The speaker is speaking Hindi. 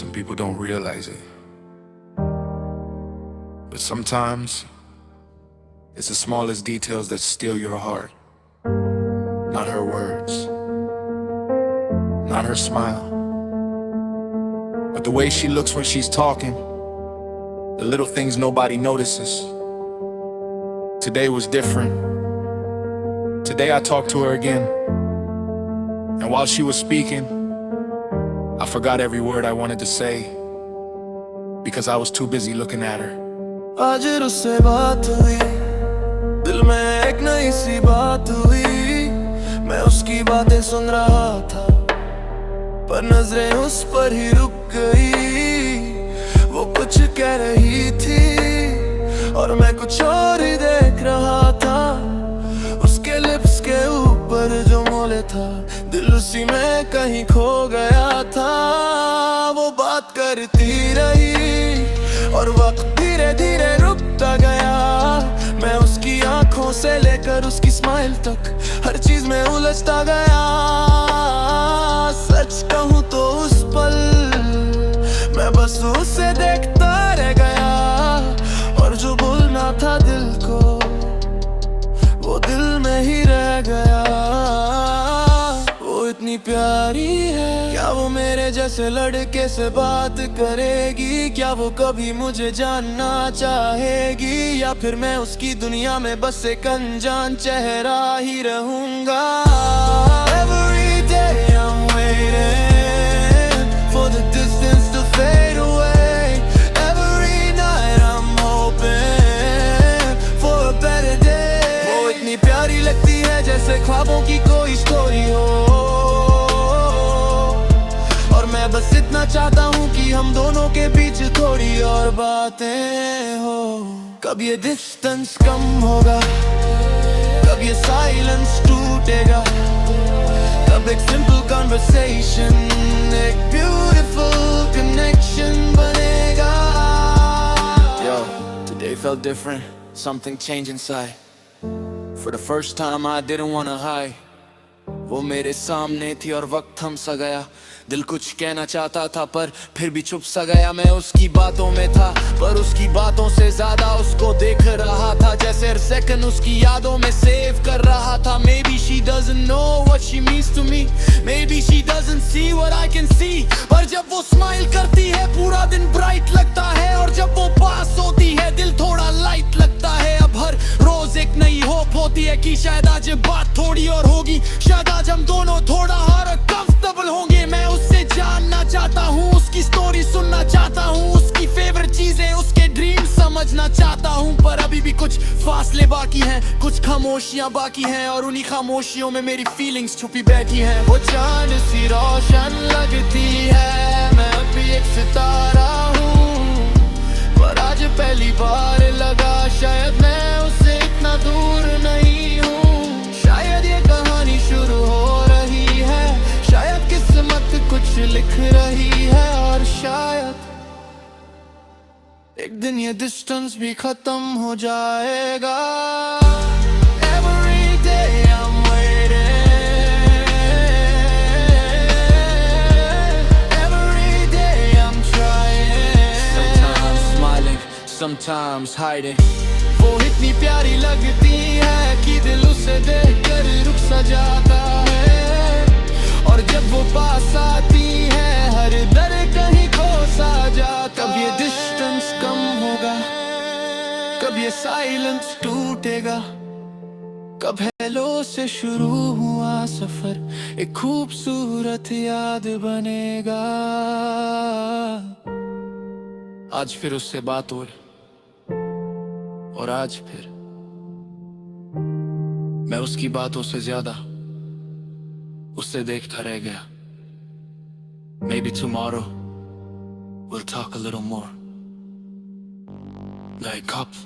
some people don't realize it. But sometimes, it's the smallest details that steal your heart. Not her words, not her smile, but the way she looks when she's talking. The little things nobody notices. Today was different. Today I talked to her again, and while she was speaking, I forgot every word I wanted to say because I was too busy looking at her. आज उससे बात हुई, दिल में एक नई सी बात हुई। मैं उसकी बातें सुन रहा था, पर नजरें उस पर ही रुक गई। वो कुछ कह रही थी और मैं कुछ और ही देख रहा था। उसके लिप्स के ऊपर जो मोले था, दिल उसी में कहीं खो गया था। वो बात करती रही और वक्त धीरे धीरे रुकता गया। मैं उसकी आंखों से लेकर उसकी स्माइल तक हर चीज में उलझता गया। सच कहूँ तो उस पल मैं बस उसे देखता रह गया, और जो बोलना था दिल को वो दिल में ही रह गया। वो इतनी प्यारी है, क्या वो मेरे जैसे लड़के से बात करेगी? क्या वो कभी मुझे जानना चाहेगी, या फिर मैं उसकी दुनिया में बस एक अनजान चेहरा ही रहूंगा? Every day I'm waiting for the distance to fade away. Every night I'm hoping for a better day. वो इतनी प्यारी लगती है जैसे ख्वाबों की कोई स्टोरी हो, और मैं बस इतना चाहता हूँ कि हम दोनों के बीच थोड़ी और बातें हो। कब ये डिस्टेंस कम होगा, कब ये साइलेंस टूटेगा, कब एक सिंपल कन्वर्सेशन एक ब्यूटीफुल कनेक्शन बनेगा? Yo, today felt different, something changed inside. For the first time I didn't wanna hide. वो मेरे सामने थी और वक्त थम सा गया। दिल कुछ कहना चाहता था पर फिर भी चुप सा गया। मैं उसकी बातों में था पर उसकी बातों से ज्यादा उसको देख रहा था, जैसे हर सेकंड उसकी यादों में सेव कर रहा था। Maybe she doesn't know what she means to me, maybe she doesn't see what I can see, पर जब वो स्माइल करती है पूरा दिन ब्राइट लगता है, और जब वो पास होती है दिल थोड़ा लाइट लगता है। अब हर रोज एक नई होप होती है कि शायद आज बात थोड़ी और होगी, शायद आज हम दोनों थोड़ा और कंफर्टेबल होंगे। मैं उससे जानना चाहता हूँ, उसकी स्टोरी सुनना चाहता हूँ, उसकी फेवरेट चीजें उसके ड्रीम समझना चाहता हूँ। पर अभी भी कुछ फासले बाकी हैं, कुछ खामोशियाँ बाकी हैं, और उन्हीं खामोशियों में मेरी फीलिंग्स छुपी बैठी हैं। वो चांद सी रोशन लगती है, मैं अभी एक सितारा हूँ, पर आज पहली बार लगा शायद मैं उससे इतना दूर नहीं हूँ। शायद ये कहानी शुरू हो रही है, शायद किस्मत कुछ लिख रही है, और शायद एक दिन ये डिस्टेंस भी खत्म हो जाएगा। Every day I'm waiting, every day I'm trying, sometimes smiling, sometimes hiding. वो इतनी प्यारी लगती है कि दिल उसे देखकर रुक सा जाता है, और जब वो पास आती है हर दर्द कहीं खो सा जाता। कब ये डिस्टेंस कम होगा, कब ये साइलेंस टूटेगा, कब हेलो से शुरू हुआ सफर एक खूबसूरत याद बनेगा? आज फिर उससे बात हुई, और आज फिर मैं उसकी बातों से ज्यादा उससे देखता रह गया। Maybe tomorrow we'll talk a little more, like couple.